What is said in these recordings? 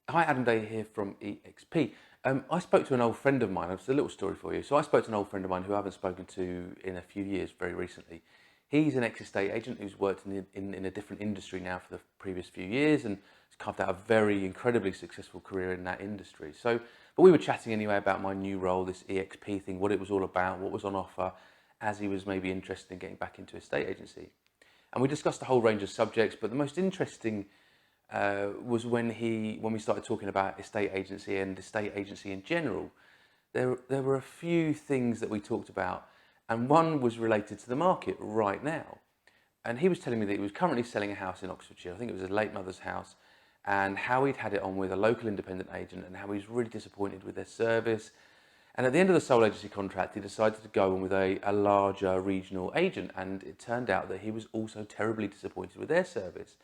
Hi, Adam Day here from EXP. I spoke to an old friend of mine. It's a little story for you. So I spoke to an old friend of mine who I haven't spoken to in a few years, very recently. He's an ex-estate agent who's worked in a different industry now for the previous few years and has carved out a very incredibly successful career in that industry. But we were chatting anyway about my new role, this EXP thing, what it was all about, what was on offer, as he was maybe interested in getting back into estate agency. And we discussed a whole range of subjects, but the most interesting was when we started talking about estate agency and estate agency in general. There were a few things that we talked about, and one was related to the market right now. And he was telling me that he was currently selling a house in Oxfordshire. I think it was his late mother's house, and how he'd had it on with a local independent agent and how he was really disappointed with their service. And at the end of the sole agency contract, he decided to go on with a larger regional agent, and it turned out that he was also terribly disappointed with their service.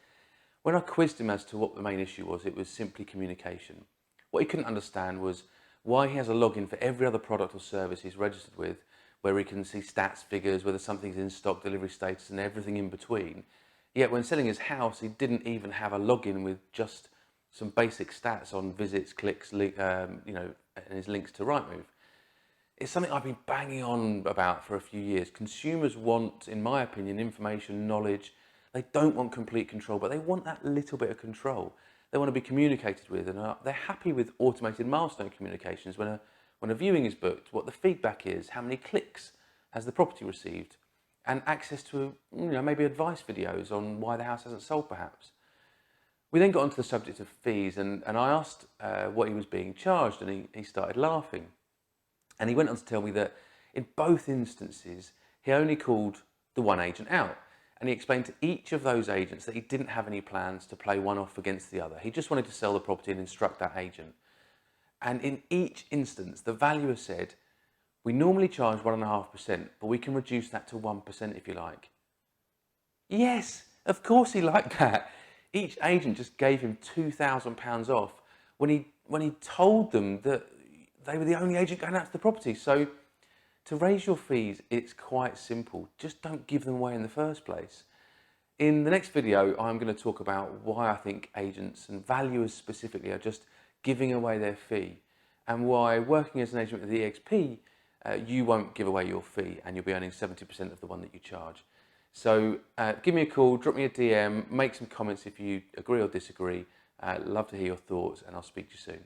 When I quizzed him as to what the main issue was, it was simply communication. What he couldn't understand was why he has a login for every other product or service he's registered with, where he can see stats, figures, whether something's in stock, delivery status, and everything in between. Yet when selling his house, he didn't even have a login with just some basic stats on visits, clicks, and his links to Rightmove. It's something I've been banging on about for a few years. Consumers want, in my opinion, information, knowledge. They don't want complete control, but they want that little bit of control. They want to be communicated with, and they're happy with automated milestone communications when a viewing is booked, what the feedback is, how many clicks has the property received, and access to maybe advice videos on why the house hasn't sold perhaps. We then got onto the subject of fees, and I asked what he was being charged, and he started laughing. And he went on to tell me that in both instances, he only called the one agent out. And he explained to each of those agents that he didn't have any plans to play one off against the other. He just wanted to sell the property and instruct that agent. And in each instance, the valuer said, we normally charge 1.5%, but we can reduce that to 1% if you like. Yes, of course he liked that. Each agent just gave him £2,000 off when he told them that they were the only agent going out to the property. So to raise your fees, it's quite simple. Just don't give them away in the first place. In the next video, I'm going to talk about why I think agents and valuers specifically are just giving away their fee, and why working as an agent with the EXP, you won't give away your fee and you'll be earning 70% of the one that you charge. So give me a call, drop me a DM, make some comments if you agree or disagree. Love to hear your thoughts, and I'll speak to you soon.